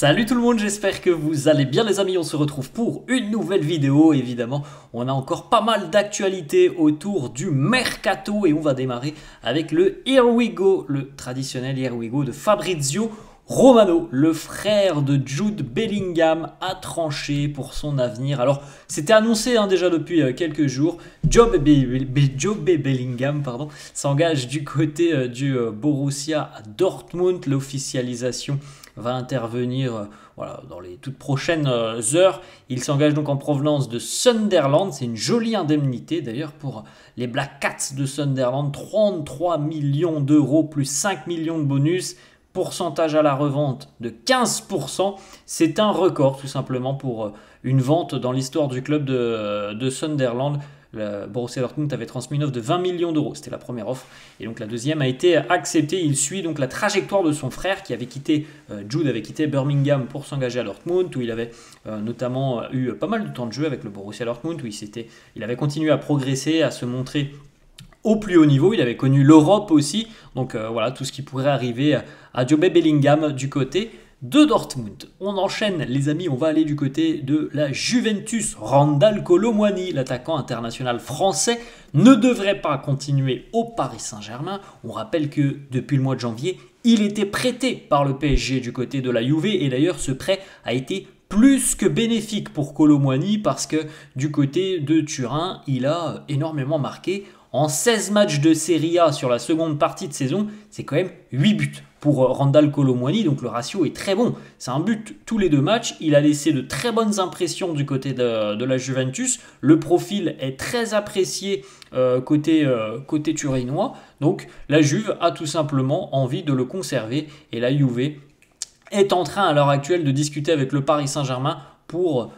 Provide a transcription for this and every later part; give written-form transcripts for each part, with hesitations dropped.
Salut tout le monde, j'espère que vous allez bien les amis, on se retrouve pour une nouvelle vidéo. Évidemment, on a encore pas mal d'actualités autour du mercato et on va démarrer avec le Here We Go, le traditionnel Here We Go de Fabrizio Romano, le frère de Jude Bellingham, a tranché pour son avenir. Alors, c'était annoncé déjà depuis quelques jours. Job Bellingham s'engage du côté du Borussia Dortmund. L'officialisation va intervenir dans les toutes prochaines heures. Il s'engage donc en provenance de Sunderland. C'est une jolie indemnité d'ailleurs pour les Black Cats de Sunderland. 33 millions d'euros plus 5 millions de bonus. Pourcentage à la revente de 15%. C'est un record tout simplement pour une vente dans l'histoire du club de Sunderland. Le Borussia Dortmund avait transmis une offre de 20 millions d'euros. C'était la première offre. Et donc la deuxième a été acceptée. Il suit donc la trajectoire de son frère qui avait quitté, Jude avait quitté Birmingham pour s'engager à Dortmund, où il avait notamment eu pas mal de temps de jeu avec le Borussia Dortmund, où il avait continué à progresser, à se montrer au plus haut niveau. Il avait connu l'Europe aussi. Donc voilà, tout ce qui pourrait arriver à Jobe Bellingham du côté de Dortmund. On enchaîne les amis, on va aller du côté de la Juventus. Randal Kolo Muani, l'attaquant international français, ne devrait pas continuer au Paris Saint-Germain. On rappelle que depuis le mois de janvier, il était prêté par le PSG du côté de la Juve et d'ailleurs ce prêt a été plus que bénéfique pour Kolo Muani parce que du côté de Turin, il a énormément marqué. En 16 matchs de Serie A sur la seconde partie de saison, c'est quand même 8 buts pour Randal Kolo Muani, donc le ratio est très bon. C'est un but tous les deux matchs, il a laissé de très bonnes impressions du côté de la Juventus. Le profil est très apprécié côté turinois, donc la Juve a tout simplement envie de le conserver et la Juve est en train à l'heure actuelle de discuter avec le Paris Saint-Germain pour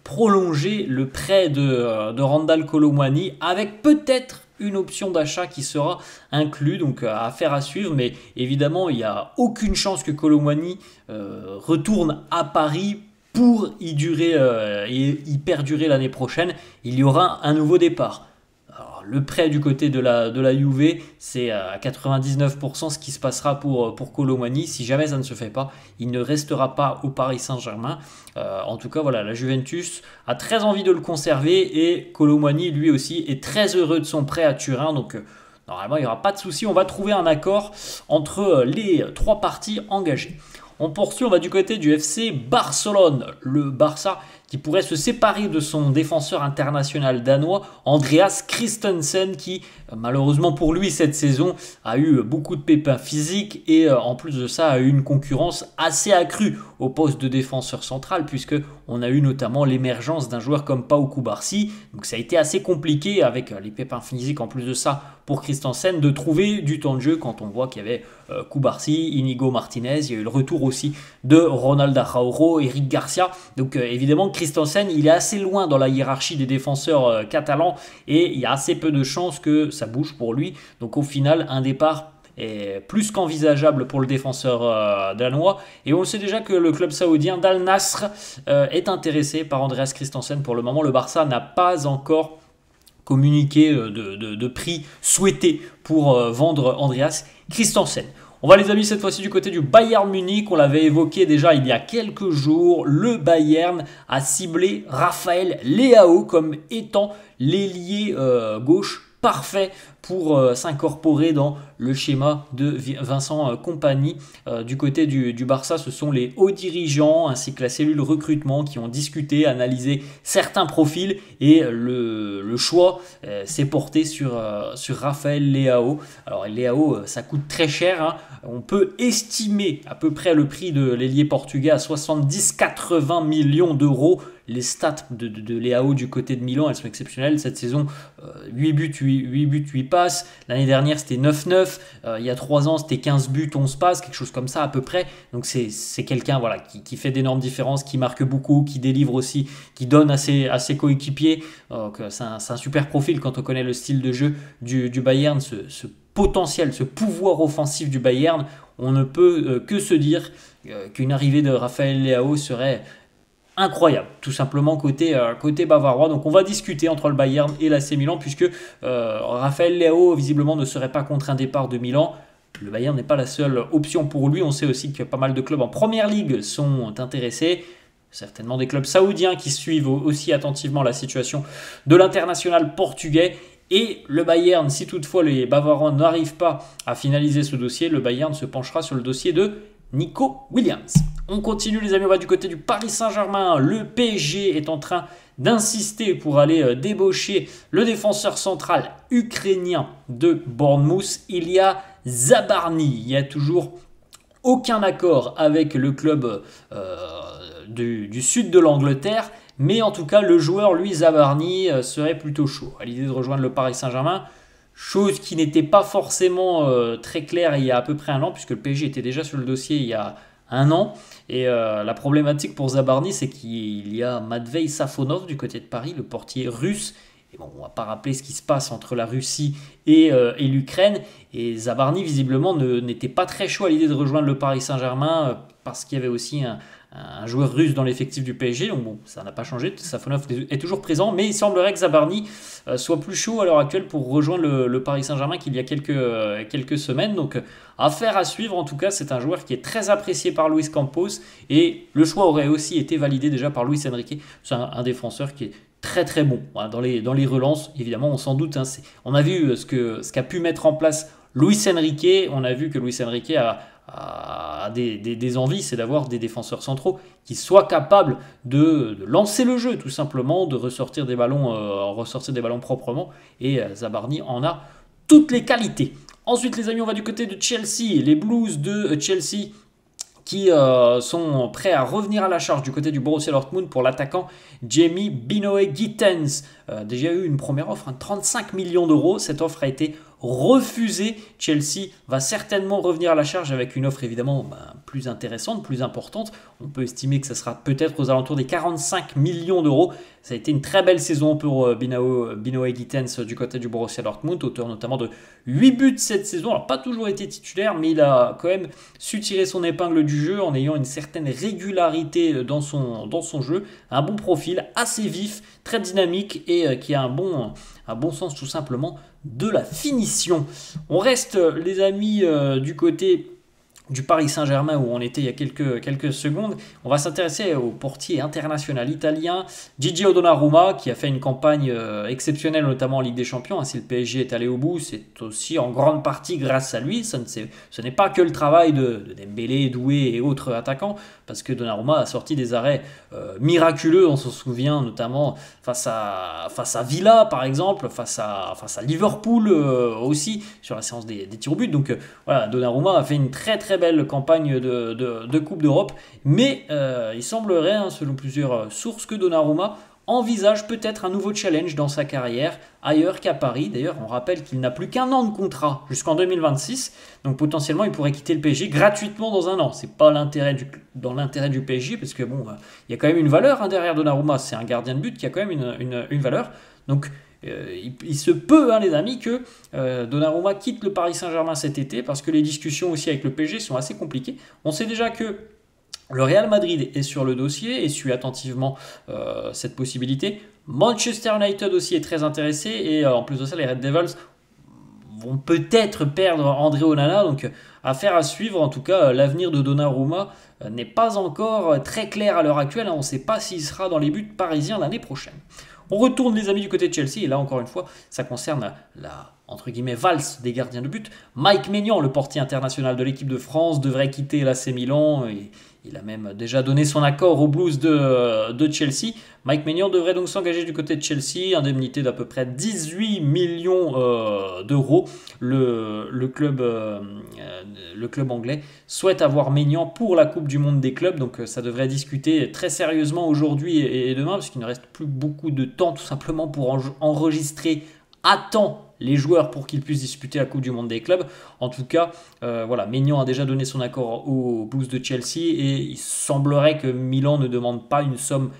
prolonger le prêt de Randal Kolo Muani avec peut-être une option d'achat qui sera inclue, donc affaire à suivre, mais évidemment il n'y a aucune chance que Kolo Muani retourne à Paris pour y perdurer l'année prochaine. Il y aura un nouveau départ. Alors, le prêt du côté de la Juve, c'est à 99% ce qui se passera pour Kolo Muani. Si jamais ça ne se fait pas, il ne restera pas au Paris Saint-Germain. En tout cas, voilà, la Juventus a très envie de le conserver et Kolo Muani, lui aussi, est très heureux de son prêt à Turin. Donc, normalement, il n'y aura pas de souci. On va trouver un accord entre les trois parties engagées. On poursuit, on va du côté du FC Barcelone, le Barça qui pourrait se séparer de son défenseur international danois, Andreas Christensen, qui malheureusement pour lui cette saison a eu beaucoup de pépins physiques et en plus de ça a eu une concurrence assez accrue au poste de défenseur central puisque on a eu notamment l'émergence d'un joueur comme Pau Cubarsí. Donc ça a été assez compliqué avec les pépins physiques en plus de ça pour Christensen de trouver du temps de jeu quand on voit qu'il y avait Cubarsí, Inigo Martinez, il y a eu le retour aussi de Ronald Araujo, Eric Garcia. Donc évidemment Christensen il est assez loin dans la hiérarchie des défenseurs catalans et il y a assez peu de chances que ça bouge pour lui. Donc au final un départ est plus qu'envisageable pour le défenseur danois. Et on sait déjà que le club saoudien d'Al Nasr est intéressé par Andreas Christensen. Pour le moment, le Barça n'a pas encore communiqué de prix souhaité pour vendre Andreas Christensen. On va les amis cette fois-ci du côté du Bayern Munich, on l'avait évoqué déjà il y a quelques jours, le Bayern a ciblé Raphaël Leao comme étant l'ailier gauche parfait pour s'incorporer dans le schéma de Vincent Kompany. Du côté du Barça, ce sont les hauts dirigeants ainsi que la cellule recrutement qui ont discuté, analysé certains profils et le choix s'est porté sur Raphaël Leao. Alors Leao, ça coûte très cher, hein. On peut estimer à peu près le prix de l'ailier portugais à 70-80 millions d'euros. Les stats de Leao du côté de Milan, elles sont exceptionnelles. Cette saison, 8 buts, 8 passes. L'année dernière, c'était 9-9. Il y a 3 ans, c'était 15 buts, 11 passes, quelque chose comme ça à peu près. Donc c'est quelqu'un voilà, qui fait d'énormes différences, qui marque beaucoup, qui délivre aussi, qui donne à ses coéquipiers. C'est un super profil quand on connaît le style de jeu du Bayern, ce potentiel, ce pouvoir offensif du Bayern. On ne peut que se dire qu'une arrivée de Raphaël Leao serait incroyable, tout simplement côté bavarois. Donc on va discuter entre le Bayern et l'AC Milan puisque Raphaël Leao visiblement ne serait pas contre un départ de Milan. le Bayern n'est pas la seule option pour lui. On sait aussi que pas mal de clubs en première ligue sont intéressés. Certainement des clubs saoudiens qui suivent aussi attentivement la situation de l'international portugais. Et le Bayern, si toutefois les Bavarois n'arrivent pas à finaliser ce dossier, le Bayern se penchera sur le dossier de Nico Williams. On continue les amis, on va du côté du Paris Saint-Germain. Le PSG est en train d'insister pour aller débaucher le défenseur central ukrainien de Bournemouth. Il y a Zabarny. Il n'y a toujours aucun accord avec le club du sud de l'Angleterre. Mais en tout cas, le joueur, lui, Zabarny, serait plutôt chaud à l'idée de rejoindre le Paris Saint-Germain. Chose qui n'était pas forcément très claire il y a à peu près un an, puisque le PSG était déjà sur le dossier il y a un an. Et la problématique pour Zabarny, c'est qu'il y a Matvei Safonov du côté de Paris, le portier russe. Et bon, on ne va pas rappeler ce qui se passe entre la Russie et l'Ukraine. Et Zabarny, visiblement, n'était pas très chaud à l'idée de rejoindre le Paris Saint-Germain, parce qu'il y avait aussi un joueur russe dans l'effectif du PSG, donc bon, ça n'a pas changé, Safonov est toujours présent, mais il semblerait que Zabarny soit plus chaud à l'heure actuelle pour rejoindre le Paris Saint-Germain qu'il y a quelques semaines, donc affaire à suivre. En tout cas, c'est un joueur qui est très apprécié par Luis Campos, et le choix aurait aussi été validé déjà par Luis Enrique. C'est un défenseur qui est très très bon dans les relances, évidemment, on s'en doute, hein, on a vu ce qu'a pu mettre en place Luis Enrique. On a vu que Luis Enrique a des envies, c'est d'avoir des défenseurs centraux qui soient capables de lancer le jeu, tout simplement, de ressortir des ballons proprement. Et Zabarny en a toutes les qualités. Ensuite, les amis, on va du côté de Chelsea. Les Blues de Chelsea qui sont prêts à revenir à la charge du côté du Borussia Dortmund pour l'attaquant Jamie Binoé-Gittens. Déjà eu une première offre, 35 millions d'euros. Cette offre a été refusée. Chelsea va certainement revenir à la charge avec une offre évidemment plus intéressante, plus importante. On peut estimer que ça sera peut-être aux alentours des 45 millions d'euros. Ça a été une très belle saison pour Binoé-Gittens du côté du Borussia Dortmund, auteur notamment de 8 buts cette saison. Alors pas toujours été titulaire, mais il a quand même su tirer son épingle du jeu en ayant une certaine régularité dans son jeu. Un bon profil, assez vif, très dynamique et qui a un bon sens tout simplement de la finition. On reste les amis du côté du Paris Saint-Germain où on était il y a quelques secondes. On va s'intéresser au portier international italien Gigi Donnarumma qui a fait une campagne exceptionnelle notamment en Ligue des Champions. Si le PSG est allé au bout, c'est aussi en grande partie grâce à lui. Ce n'est pas que le travail de Dembélé, Doué et autres attaquants, parce que Donnarumma a sorti des arrêts miraculeux. On s'en souvient notamment face à Villa par exemple, face à Liverpool aussi sur la séance des tirs au but. Donc voilà, Donnarumma a fait une très très belle campagne de Coupe d'Europe, mais il semblerait, selon plusieurs sources, que Donnarumma envisage peut-être un nouveau challenge dans sa carrière ailleurs qu'à Paris. D'ailleurs, on rappelle qu'il n'a plus qu'un an de contrat jusqu'en 2026, donc potentiellement il pourrait quitter le PSG gratuitement dans un an. C'est pas dans l'intérêt du PSG, parce que bon, il y a quand même une valeur derrière Donnarumma. C'est un gardien de but qui a quand même une valeur. Donc il se peut, les amis, que Donnarumma quitte le Paris Saint-Germain cet été, parce que les discussions aussi avec le PSG sont assez compliquées. On sait déjà que le Real Madrid est sur le dossier et suit attentivement cette possibilité. Manchester United aussi est très intéressé, et en plus de ça, les Red Devils vont peut-être perdre André Onana, donc affaire à suivre. En tout cas, l'avenir de Donnarumma n'est pas encore très clair à l'heure actuelle. On ne sait pas s'il sera dans les buts parisiens l'année prochaine. On retourne les amis du côté de Chelsea, et là encore une fois, ça concerne la entre guillemets valse des gardiens de but. Mike Maignan, le portier international de l'équipe de France, devrait quitter l'AC Milan, et il a même déjà donné son accord aux Blues de Chelsea. Mike Maignan devrait donc s'engager du côté de Chelsea, indemnité d'à peu près 18 millions d'euros. Le club anglais souhaite avoir Maignan pour la Coupe du Monde des clubs, donc ça devrait discuter très sérieusement aujourd'hui et demain, parce qu'il ne reste plus beaucoup de temps tout simplement pour enregistrer à temps les joueurs pour qu'ils puissent disputer la Coupe du Monde des clubs. En tout cas, voilà, Maignan a déjà donné son accord aux Blues de Chelsea, et il semblerait que Milan ne demande pas une somme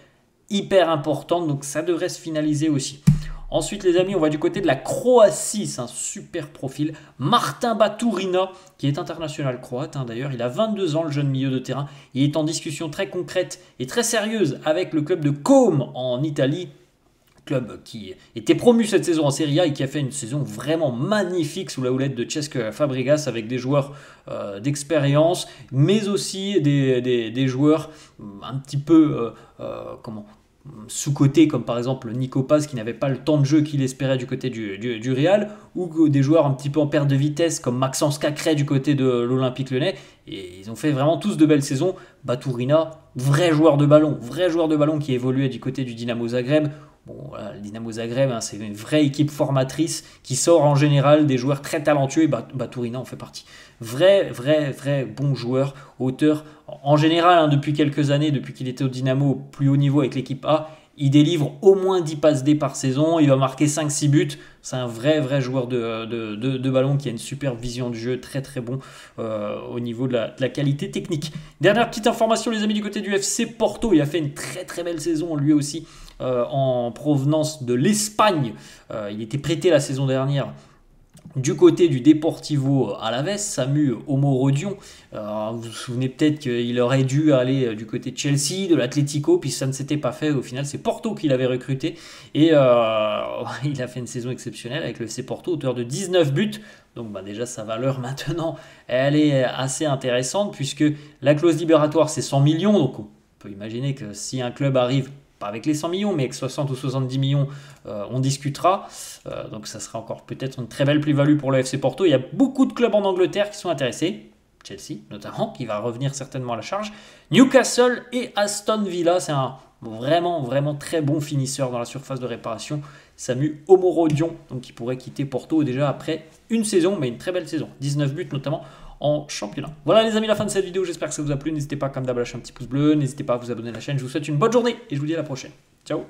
hyper importante, donc ça devrait se finaliser aussi. Ensuite les amis, on va du côté de la Croatie. C'est un super profil, Martin Baturina, qui est international croate d'ailleurs. Il a 22 ans, le jeune milieu de terrain. Il est en discussion très concrète et très sérieuse avec le club de Côme en Italie. club qui était promu cette saison en Serie A et qui a fait une saison vraiment magnifique sous la houlette de Cesc Fabregas avec des joueurs d'expérience, mais aussi des joueurs un petit peu sous-côté, comme par exemple Nico Paz qui n'avait pas le temps de jeu qu'il espérait du côté du Real, ou des joueurs un petit peu en perte de vitesse comme Maxence Cacré du côté de l'Olympique Lyonnais. Et ils ont fait vraiment tous de belles saisons. Baturina, vrai joueur de ballon qui évoluait du côté du Dynamo Zagreb. Bon, voilà, le Dynamo Zagreb, hein, c'est une vraie équipe formatrice qui sort en général des joueurs très talentueux et Baturina en fait partie. Vrai bon joueur, auteur. En général, hein, depuis quelques années, depuis qu'il était au Dynamo au plus haut niveau avec l'équipe A, il délivre au moins 10 passes D par saison, il va marquer 5-6 buts. C'est un vrai joueur de ballon qui a une super vision du jeu, très bon au niveau de la qualité technique. Dernière petite information les amis du côté du FC Porto, il a fait une très belle saison lui aussi en provenance de l'Espagne. Il était prêté la saison dernière du côté du Deportivo Alavés, Samu Omorodion. Vous vous souvenez peut-être qu'il aurait dû aller du côté de Chelsea, de l'Atlético, puis ça ne s'était pas fait. Au final, c'est Porto qui l'avait recruté. Et il a fait une saison exceptionnelle avec le FC Porto, auteur de 19 buts. Donc déjà, sa valeur maintenant, elle est assez intéressante, puisque la clause libératoire, c'est 100 millions. Donc on peut imaginer que si un club arrive, pas avec les 100 millions, mais avec 60 ou 70 millions, on discutera. Donc ça sera encore peut-être une très belle plus-value pour le FC Porto. Il y a beaucoup de clubs en Angleterre qui sont intéressés. Chelsea notamment, qui va revenir certainement à la charge. Newcastle et Aston Villa, c'est un vraiment très bon finisseur dans la surface de réparation. Samu Omorodion, donc qui pourrait quitter Porto déjà après une saison, mais une très belle saison. 19 buts notamment en championnat. Voilà les amis, la fin de cette vidéo, j'espère que ça vous a plu. N'hésitez pas comme d'hab à lâcher un petit pouce bleu, n'hésitez pas à vous abonner à la chaîne. Je vous souhaite une bonne journée et je vous dis à la prochaine. Ciao.